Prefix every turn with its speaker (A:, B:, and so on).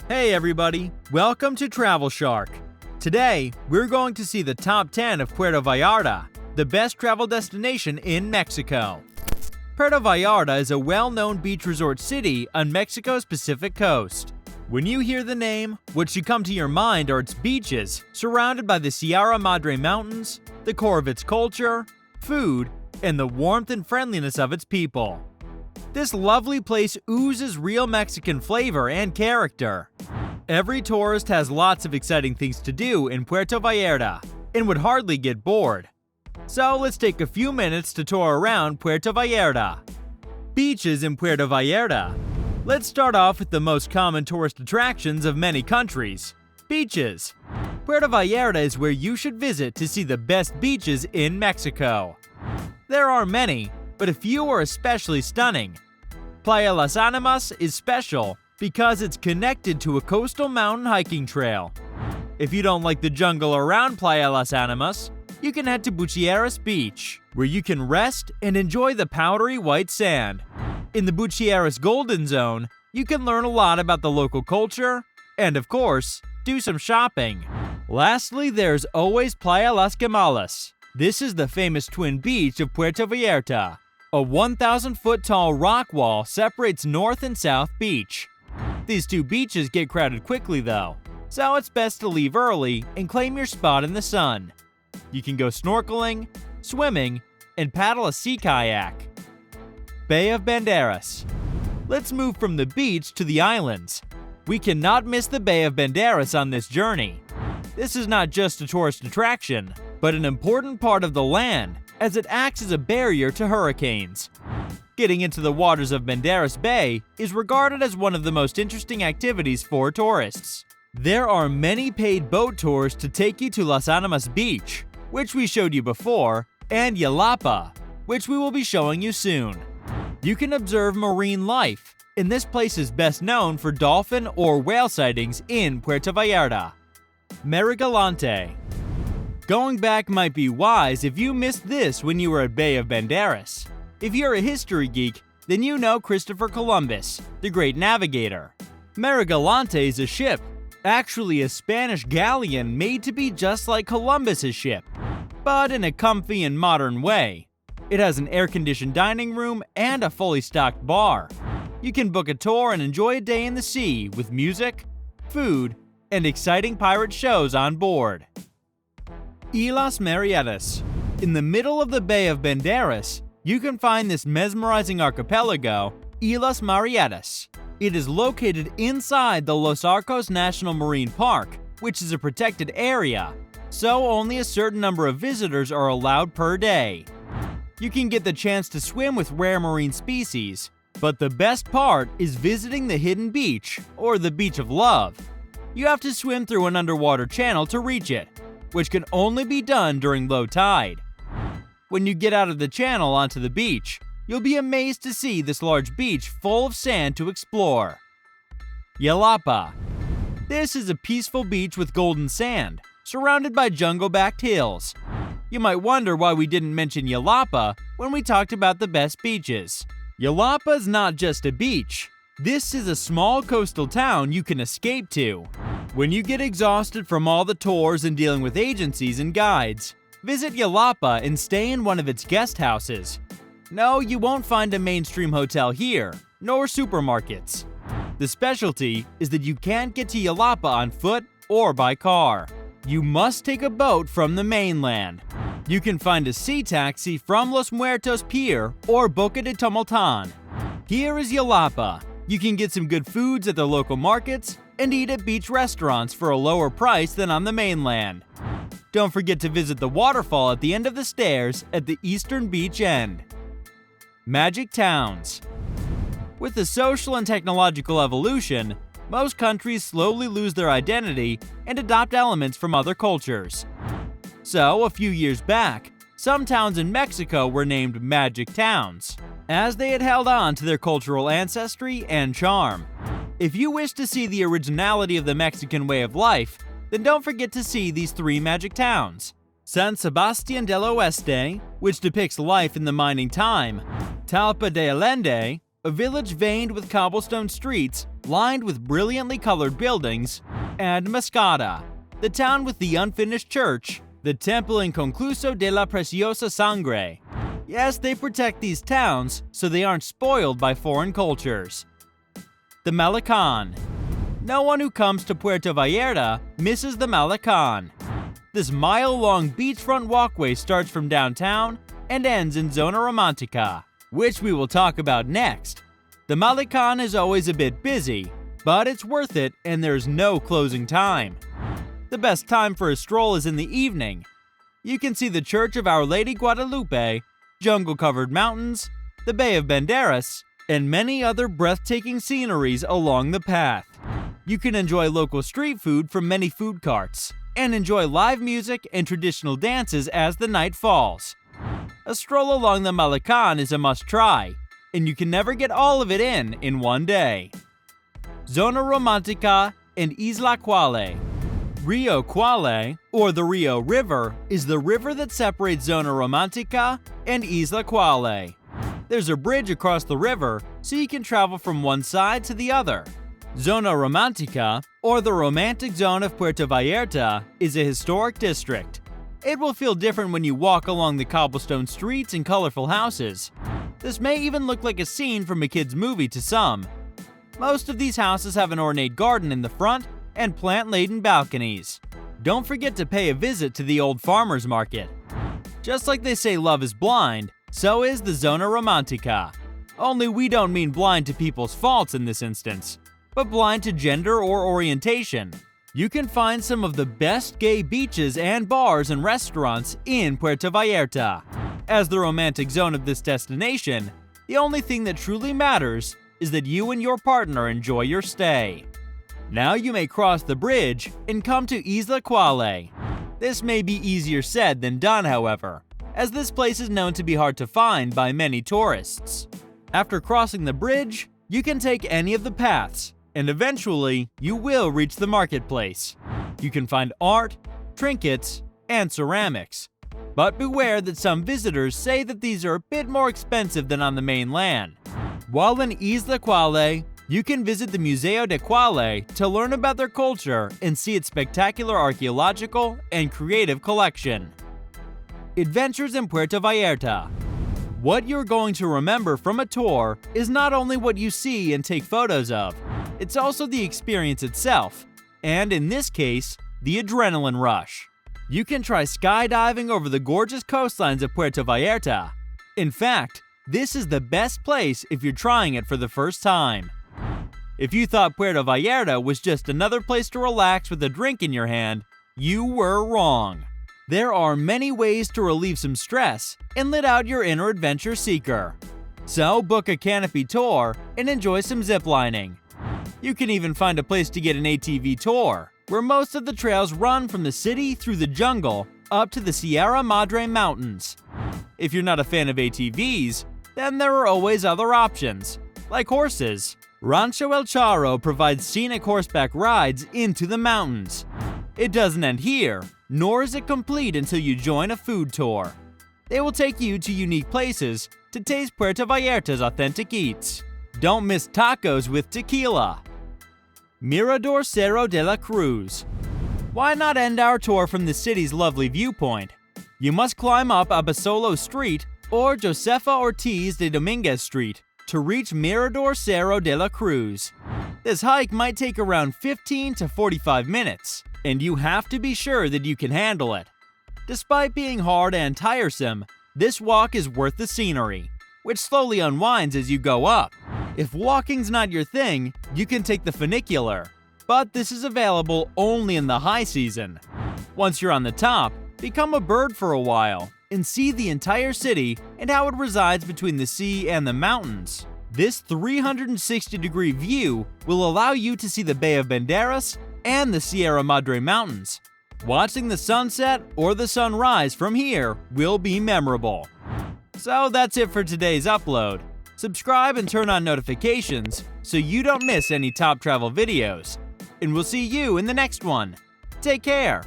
A: Hey everybody, welcome to Travel Shark. Today, we're going to see the top 10 of Puerto Vallarta, the best travel destination in Mexico. Puerto Vallarta is a well-known beach resort city on Mexico's Pacific coast. When you hear the name, what should come to your mind are its beaches, surrounded by the Sierra Madre Mountains, the core of its culture, food, and the warmth and friendliness of its people. This lovely place oozes real Mexican flavor and character. Every tourist has lots of exciting things to do in Puerto Vallarta and would hardly get bored. So let's take a few minutes to tour around Puerto Vallarta. Beaches in Puerto Vallarta. Let's start off with the most common tourist attractions of many countries: beaches. Puerto Vallarta is where you should visit to see the best beaches in Mexico. There are many, but a few are especially stunning. Playa Las Animas is special because it's connected to a coastal mountain hiking trail. If you don't like the jungle around Playa Las Animas, you can head to Bucieras Beach, where you can rest and enjoy the powdery white sand. In the Bucieras Golden Zone, you can learn a lot about the local culture and, of course, do some shopping. Lastly, there's always Playa Las Gemales. This is the famous twin beach of Puerto Vallarta. A 1,000-foot tall rock wall separates North and South Beach. These two beaches get crowded quickly though, so it's best to leave early and claim your spot in the sun. You can go snorkeling, swimming, and paddle a sea kayak. Bay of Banderas. Let's move from the beach to the islands. We cannot miss the Bay of Banderas on this journey. This is not just a tourist attraction, but an important part of the land, as it acts as a barrier to hurricanes. Getting into the waters of Banderas Bay is regarded as one of the most interesting activities for tourists. There are many paid boat tours to take you to Las Animas Beach, which we showed you before, and Yalapa, which we will be showing you soon. You can observe marine life, and this place is best known for dolphin or whale sightings in Puerto Vallarta. Marigalante. Going back might be wise if you missed this when you were at Bay of Banderas. If you're a history geek, then you know Christopher Columbus, the great navigator. Marigalante is a ship, actually a Spanish galleon made to be just like Columbus's ship, but in a comfy and modern way. It has an air-conditioned dining room and a fully stocked bar. You can book a tour and enjoy a day in the sea with music, food, and exciting pirate shows on board. Islas Marietas. In the middle of the Bay of Banderas, you can find this mesmerizing archipelago, Islas Marietas. It is located inside the Los Arcos National Marine Park, which is a protected area, so only a certain number of visitors are allowed per day. You can get the chance to swim with rare marine species, but the best part is visiting the hidden beach, or the Beach of Love. You have to swim through an underwater channel to reach it, which can only be done during low tide. When you get out of the channel onto the beach, you'll be amazed to see this large beach full of sand to explore. Yalapa. This is a peaceful beach with golden sand, surrounded by jungle-backed hills. You might wonder why we didn't mention Yalapa when we talked about the best beaches. Yalapa is not just a beach. This is a small coastal town you can escape to. When you get exhausted from all the tours and dealing with agencies and guides, visit Yalapa and stay in one of its guest houses. No, you won't find a mainstream hotel here, nor supermarkets. The specialty is that you can't get to Yalapa on foot or by car. You must take a boat from the mainland. You can find a sea taxi from Los Muertos Pier or Boca de Tomaltan. Here is Yalapa. You can get some good foods at the local markets and eat at beach restaurants for a lower price than on the mainland. Don't forget to visit the waterfall at the end of the stairs at the eastern beach end. Magic Towns. With the social and technological evolution, most countries slowly lose their identity and adopt elements from other cultures. So, a few years back, some towns in Mexico were named Magic Towns, as they had held on to their cultural ancestry and charm. If you wish to see the originality of the Mexican way of life, then don't forget to see these three magic towns: San Sebastián del Oeste, which depicts life in the mining time; Talpa de Allende, a village veined with cobblestone streets lined with brilliantly colored buildings, and Mascata, the town with the unfinished church, the Temple Inconcluso de la Preciosa Sangre. Yes, they protect these towns so they aren't spoiled by foreign cultures. The Malecon. No one who comes to Puerto Vallarta misses the Malecon. This mile-long beachfront walkway starts from downtown and ends in Zona Romantica, which we will talk about next. The Malecon is always a bit busy, but it's worth it and there's no closing time. The best time for a stroll is in the evening. You can see the Church of Our Lady Guadalupe, jungle-covered mountains, the Bay of Banderas, and many other breathtaking sceneries along the path. You can enjoy local street food from many food carts, and enjoy live music and traditional dances as the night falls. A stroll along the Malecon is a must-try, and you can never get all of it in one day. Zona Romantica and Isla Quale. Rio Quale, or the Rio River, is the river that separates Zona Romantica and Isla Quale. There's a bridge across the river, so you can travel from one side to the other. Zona Romantica, or the Romantic Zone of Puerto Vallarta, is a historic district. It will feel different when you walk along the cobblestone streets and colorful houses. This may even look like a scene from a kid's movie to some. Most of these houses have an ornate garden in the front and plant-laden balconies. Don't forget to pay a visit to the old farmer's market. Just like they say love is blind, so is the Zona Romantica. Only we don't mean blind to people's faults in this instance, but blind to gender or orientation. You can find some of the best gay beaches and bars and restaurants in Puerto Vallarta. As the romantic zone of this destination, the only thing that truly matters is that you and your partner enjoy your stay. Now you may cross the bridge and come to Isla Quale. This may be easier said than done, however, as this place is known to be hard to find by many tourists. After crossing the bridge, you can take any of the paths, and eventually you will reach the marketplace. You can find art, trinkets, and ceramics. But beware that some visitors say that these are a bit more expensive than on the mainland. While in Isla Quale, you can visit the Museo de Quale to learn about their culture and see its spectacular archaeological and creative collection. Adventures in Puerto Vallarta. What you're going to remember from a tour is not only what you see and take photos of, it's also the experience itself, and in this case, the adrenaline rush. You can try skydiving over the gorgeous coastlines of Puerto Vallarta. In fact, this is the best place if you're trying it for the first time. If you thought Puerto Vallarta was just another place to relax with a drink in your hand, you were wrong. There are many ways to relieve some stress and let out your inner adventure seeker. So book a canopy tour and enjoy some ziplining. You can even find a place to get an ATV tour, where most of the trails run from the city through the jungle up to the Sierra Madre Mountains. If you're not a fan of ATVs, then there are always other options, like horses. Rancho El Charro provides scenic horseback rides into the mountains. It doesn't end here, nor is it complete until you join a food tour. They will take you to unique places to taste Puerto Vallarta's authentic eats. Don't miss tacos with tequila. Mirador Cerro de la Cruz. Why not end our tour from the city's lovely viewpoint? You must climb up Abasolo Street or Josefa Ortiz de Dominguez Street to reach Mirador Cerro de la Cruz. This hike might take around 15 to 45 minutes, and you have to be sure that you can handle it. Despite being hard and tiresome, this walk is worth the scenery, which slowly unwinds as you go up. If walking's not your thing, you can take the funicular, but this is available only in the high season. Once you're on the top, become a bird for a while and see the entire city and how it resides between the sea and the mountains. This 360-degree view will allow you to see the Bay of Banderas and the Sierra Madre Mountains. Watching the sunset or the sunrise from here will be memorable. So that's it for today's upload. Subscribe and turn on notifications so you don't miss any top travel videos. And we'll see you in the next one. Take care!